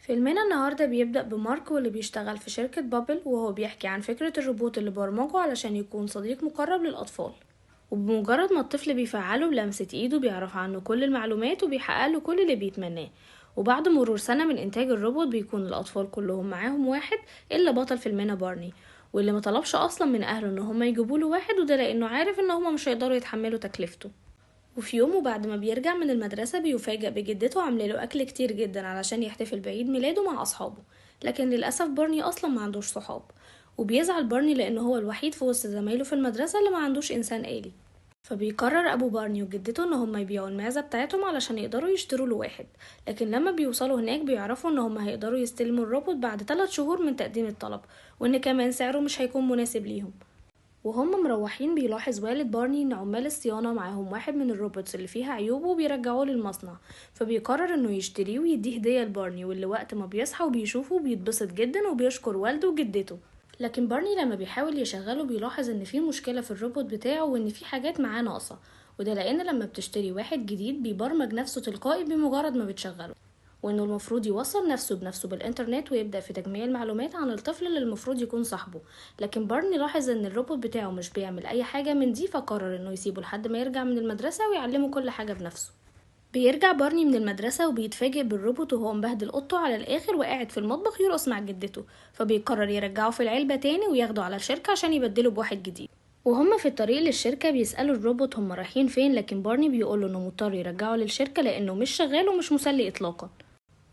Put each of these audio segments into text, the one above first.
فيلمنا النهاردة بيبدأ بمارك واللي بيشتغل في شركة بابل، وهو بيحكي عن فكرة الروبوت اللي برمجه علشان يكون صديق مقرب للأطفال. وبمجرد ما الطفل بيفعله بلمسة ايده بيعرف عنه كل المعلومات وبيحقق له كل اللي بيتمناه. وبعد مرور سنة من إنتاج الروبوت بيكون الأطفال كلهم معاهم واحد إلا بطل فيلمنا بارني، واللي مطلبش أصلا من أهله إن هما يجيبوله واحد، وده لأنه عارف إن هما مش هيقدروا يتحملوا تكلفته. وفي يوم وبعد ما بيرجع من المدرسة بيفاجأ بجدته عامله له أكل كتير جدا علشان يحتفل بعيد ميلاده مع أصحابه. لكن للأسف بارني أصلا ما عندوش صحاب، وبيزعل بارني لأنه هو الوحيد في وسط زمايله في المدرسة اللي ما عندوش إنسان آلي. فبيقرر أبو بارني وجدته إن هما يبيعوا المعزة بتاعتهم علشان يقدروا يشتروا له واحد. لكن لما بيوصلوا هناك بيعرفوا إن هما هيقدروا يستلموا الروبوت بعد 3 شهور من تقديم الطلب، وإن كمان سعره مش هيكون مناسب ليهم. وهم مروحين بيلاحظ والد بارني ان عمال الصيانة معاهم واحد من الروبوتس اللي فيها عيوب وبيرجعوه للمصنع. فبيقرر انه يشتريه ويديه هدية لبارني، واللي وقت ما بيصحى وبيشوفه بيتبسط جدا وبيشكر والده وجدته. لكن بارني لما بيحاول يشغله بيلاحظ ان في مشكلة في الروبوت بتاعه وان في حاجات معاه ناقصة، وده لان لما بتشتري واحد جديد بيبرمج نفسه تلقائي بمجرد ما بتشغله، وانه المفروض يوصل نفسه بنفسه بالانترنت ويبدأ في تجميع المعلومات عن الطفل اللي المفروض يكون صاحبه. لكن بارني لاحظ ان الروبوت بتاعه مش بيعمل اي حاجة من دي، فقرر انه يسيبه لحد ما يرجع من المدرسة ويعلمه كل حاجة بنفسه. بيرجع بارني من المدرسة وبيتفاجئ بالروبوت وهو مبهدل اوضته على الاخر وقاعد في المطبخ يرقص مع جدته. فبيقرر يرجعه في العلبة تاني وياخده على الشركة عشان يبدله بواحد جديد. وهم في الطريق للشركة بيسألوا الروبوت هم رايحين فين، لكن بارني بيقوله انه مضطر يرجعه للشركة لانه مش شغال ومش مسلي اطلاقا.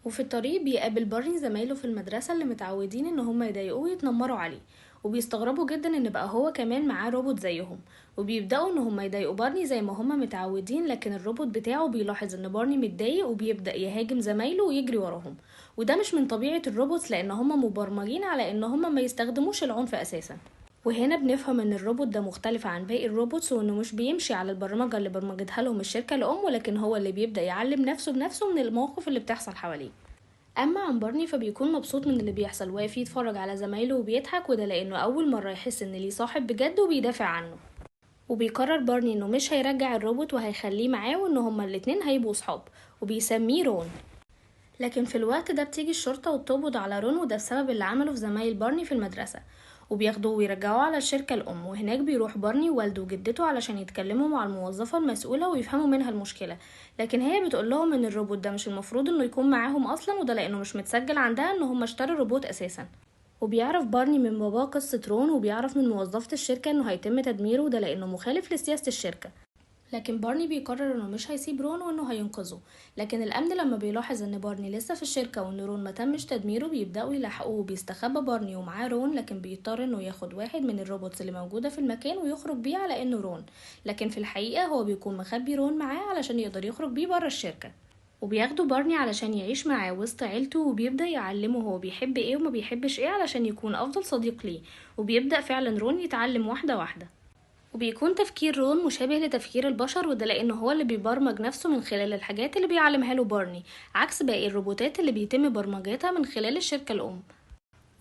وفي الطريق بيقابل بارني زمايله في المدرسة اللي متعودين ان هما يضايقوه ويتنمروا عليه، وبيستغربوا جدا ان بقى هو كمان معاه روبوت زيهم. وبيبدأوا ان هما يضايقوا بارني زي ما هما متعودين، لكن الروبوت بتاعه بيلاحظ ان بارني متضايق وبيبدأ يهاجم زمايله ويجري وراهم. وده مش من طبيعة الروبوتس لان هما مبرمجين على ان هما ما يستخدموش العنف اساسا. وهنا بنفهم ان الروبوت ده مختلف عن باقي الروبوتس، وانه مش بيمشي على البرمجة اللي برمجتها لهم الشركة الام، ولكن هو اللي بيبدأ يعلم نفسه بنفسه من المواقف اللي بتحصل حواليه. اما عن بارني فبيكون مبسوط من اللي بيحصل، واقف يتفرج على زمايله وبيضحك، وده لانه اول مره يحس ان ليه صاحب بجد وبيدافع عنه. وبيقرر بارني انه مش هيرجع الروبوت وهيخليه معاه، وان هما الاتنين هيبقوا صحاب، وبيسميه رون. لكن في الوقت ده بتيجي الشرطة وبتقبض على رون، وده بسبب اللي عمله في زمايل بارني في المدرسة. وبياخدوه ويرجعوه على الشركة الأم، وهناك بيروح بارني ووالده وجدته علشان يتكلموا مع الموظفة المسؤولة ويفهموا منها المشكلة. لكن هي بتقول لهم ان الروبوت ده مش المفروض انه يكون معاهم اصلا، وده لانه مش متسجل عندها ان هم اشتروا الروبوت اساسا. وبيعرف بارني من باباه قصة رون، وبيعرف من موظفة الشركة انه هيتم تدميره، وده لانه مخالف لسياسة الشركة. لكن بارني بيقرر انه مش هيسيب رون وانه هينقذه. لكن الامن لما بيلاحظ ان بارني لسه في الشركة وان رون ما تمش تدميره بيبداوا يلاحقوه، وبيستخبى بارني ومعاه رون، لكن بيضطر انه ياخد واحد من الروبوتس اللي موجودة في المكان ويخرج بيه على انه رون. لكن في الحقيقة هو بيكون مخبي رون معاه علشان يقدر يخرج بيه بره الشركة. وبياخدوا بارني علشان يعيش معاه وسط عيلته، وبيبدأ يعلمه هو بيحب ايه وما بيحبش ايه علشان يكون افضل صديق ليه. وبيبدأ فعلا رون يتعلم واحدة واحدة. وبيكون تفكير رون مشابه لتفكير البشر، وده لانه هو اللي بيبرمج نفسه من خلال الحاجات اللي بيعلمها له بارني، عكس باقي الروبوتات اللي بيتم برمجتها من خلال الشركة الأم.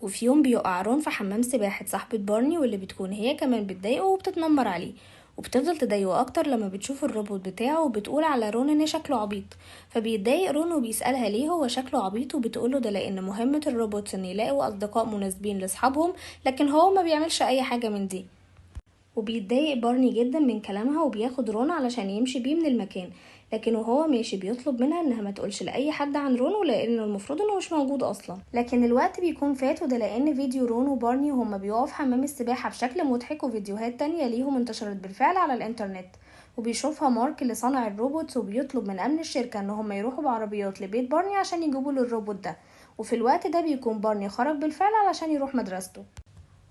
وفي يوم بيقع رون في حمام سباحة صاحبة بارني، واللي بتكون هي كمان بتضايقه وبتتنمر عليه، وبتفضل تضايقه اكتر لما بتشوف الروبوت بتاعه، وبتقول على رون ان شكله عبيط. فبيتضايق رون وبيسألها ليه هو شكله عبيط، وبتقوله ده لان مهمة الروبوت ان يلاقوا اصدقاء مناسبين لاصحابهم، لكن هو ما بيعملش اي حاجة من دي. وبيتضايق بارني جدا من كلامها وبياخد رون علشان يمشي بيه من المكان. لكن وهو ماشي بيطلب منها انها ما تقولش لاي حد عن رون، ولانه المفروض انه مش موجود اصلا. لكن الوقت بيكون فات، وده لان فيديو رون وبارني وهما بيقفوا في حمام السباحة بشكل مضحك، وفيديوهات تانية ليهم انتشرت بالفعل على الانترنت. وبيشوفها مارك اللي صنع الروبوت، وبيطلب من امن الشركة ان هما يروحوا بعربيات لبيت بارني عشان يجيبوا له الروبوت ده. وفي الوقت ده بيكون بارني خرج بالفعل علشان يروح مدرسته.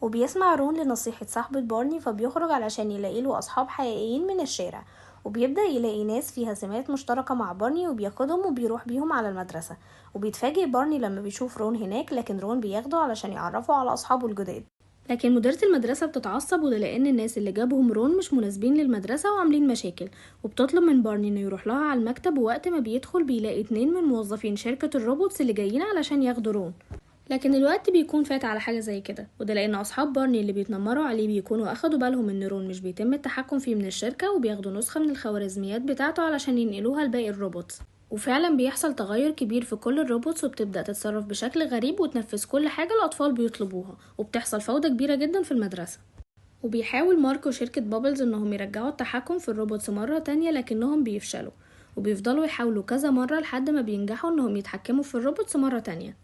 وبيسمع رون لنصيحة صاحبة بارني، فبيخرج علشان يلاقي له أصحاب حقيقيين من الشارع. وبيبدأ يلاقي ناس فيها سمات مشتركة مع بارني، وبياخدهم وبيروح بيهم على المدرسة. وبيتفاجئ بارني لما بيشوف رون هناك، لكن رون بياخده علشان يعرفه على أصحابه الجداد. لكن مديرة المدرسة بتتعصب، وده لأن الناس اللي جابهم رون مش مناسبين للمدرسة وعاملين مشاكل، وبتطلب من بارني انه يروح لها على المكتب. ووقت ما بيدخل بيلاقي 2 من موظفين شركة الروبوتس اللي جايين علشان ياخدوا رون. لكن الوقت بيكون فات على حاجة زي كده، وده لأن أصحاب بارني اللي بيتنمروا عليه بيكونوا أخدوا بالهم إن رون مش بيتم التحكم فيه من الشركة، وبياخدوا نسخة من الخوارزميات بتاعته علشان ينقلوها لباقي الروبوتس. وفعلا بيحصل تغير كبير في كل الروبوتس، وبتبدأ تتصرف بشكل غريب وتنفذ كل حاجة الأطفال بيطلبوها، وبتحصل فوضى كبيرة جدا في المدرسة. وبيحاول مارك وشركة بابلز انهم يرجعوا التحكم في الروبوتس مرة تانية، لكنهم بيفشلوا، وبيفضلوا يحاولوا كذا مرة لحد ما بينجحوا انهم يتحكموا في الروبوتس مرة تانية.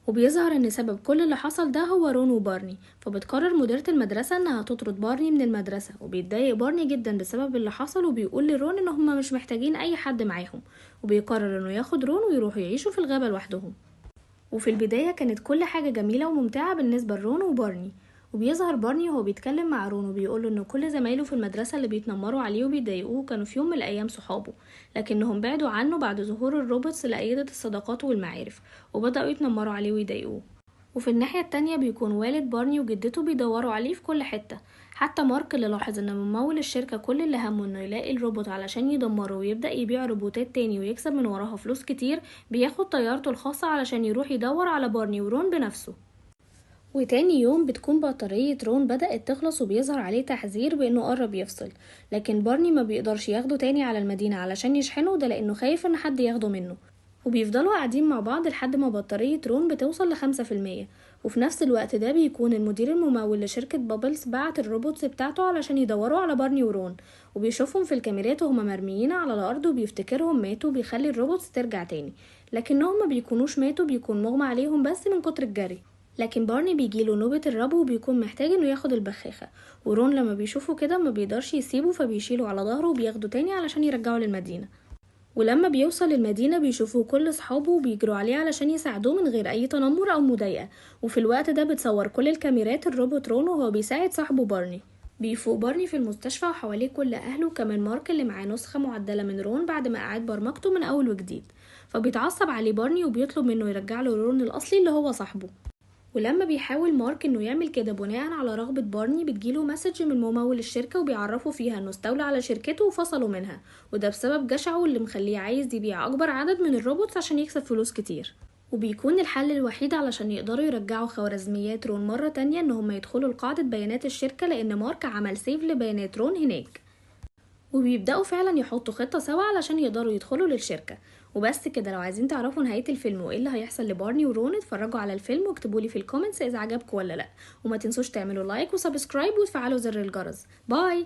وبيظهر ان سبب كل اللي حصل ده هو رون وبارني، فبتقرر مديرة المدرسة انها تطرد بارني من المدرسة، وبيتضايق بارني جدا بسبب اللي حصل، وبيقول لرون ان هما مش محتاجين اي حد معاهم، وبيقرر انه ياخد رون ويروحوا يعيشوا في الغابة لوحدهم. وفي البداية كانت كل حاجة جميلة وممتعة بالنسبة لرون وبارني، وبيظهر بارني وهو بيتكلم مع رون وبيقوله ان كل زمايله في المدرسة اللي بيتنمروا عليه وبيضايقوه كانوا في يوم من الايام صحابه، لكنهم بعدوا عنه بعد ظهور الروبوتس لأيدة الصداقات والمعارف، وبدأوا يتنمروا عليه ويضايقوه. وفي الناحية التانية بيكون والد بارني وجدته بيدوروا عليه في كل حتة، حتى مارك اللي لاحظ ان ممول الشركة كل اللي همه انه يلاقي الروبوت علشان يدمره ويبدأ يبيع روبوتات تاني ويكسب من وراها فلوس كتير، بياخد طيارته الخاصة علشان يروح يدور على بارني ورون بنفسه. وتاني يوم بتكون بطارية رون بدأت تخلص، وبيظهر عليه تحذير بأنه قرب يفصل، لكن بارني ما بيقدرش ياخده تاني على المدينة علشان يشحنه، ده لأنه خايف ان حد ياخده منه. وبيفضلوا قاعدين مع بعض لحد ما بطارية رون بتوصل ل5%. وفي نفس الوقت ده بيكون المدير الممول لشركة بابلز بعت الروبوتس بتاعته علشان يدوروا على بارني ورون، وبيشوفهم في الكاميرات وهما مرميين على الأرض، وبيفتكرهم ماتوا، بيخلي الروبوتس ترجع تاني، لكنهم ما بيكونوش ماتوا، بيكون مغمى عليهم بس من كتر الجري. لكن بارني بيجيله نوبة الربو وبيكون محتاج انه ياخد البخاخة، ورون لما بيشوفه كده ما بيقدرش يسيبه، فبيشيله على ظهره وبياخده تاني علشان يرجعه للمدينة. ولما بيوصل المدينة بيشوفوه كل صحابه وبيجروا عليه علشان يساعدوه من غير اي تنمر او مضايقة، وفي الوقت ده بتصور كل الكاميرات الروبوت رون وهو بيساعد صاحبه بارني. بيفوق بارني في المستشفى وحواليه كل اهله، وكمان مارك اللي معاه نسخة معدلة من رون بعد ما اعاد برمجته من اول وجديد، فبيتعصب عليه بارني وبيطلب منه يرجع له رون الاصلي اللي هو صاحبه. ولما بيحاول مارك انه يعمل كده بناء على رغبة بارني، بتجيله مسج من ممول الشركة وبيعرفوا فيها انه استولى على شركته وفصلوا منها، وده بسبب جشعه اللي مخليه عايز يبيع اكبر عدد من الروبوتس عشان يكسب فلوس كتير. وبيكون الحل الوحيد علشان يقدروا يرجعوا خوارزميات رون مرة تانية ان هم يدخلوا لقاعدة بيانات الشركة، لان مارك عمل سيف لبيانات رون هناك، وبيبدأوا فعلا يحطوا خطة سوا علشان يقدروا يدخلوا للشركة. وبس كده، لو عايزين تعرفوا نهاية الفيلم وايه اللي هيحصل لبارني ورون، اتفرجوا على الفيلم واكتبولي في الكومنتس اذا عجبكم ولا لا، وما تنسوش تعملوا لايك وسبسكرايب وتفعلوا زر الجرس. باي.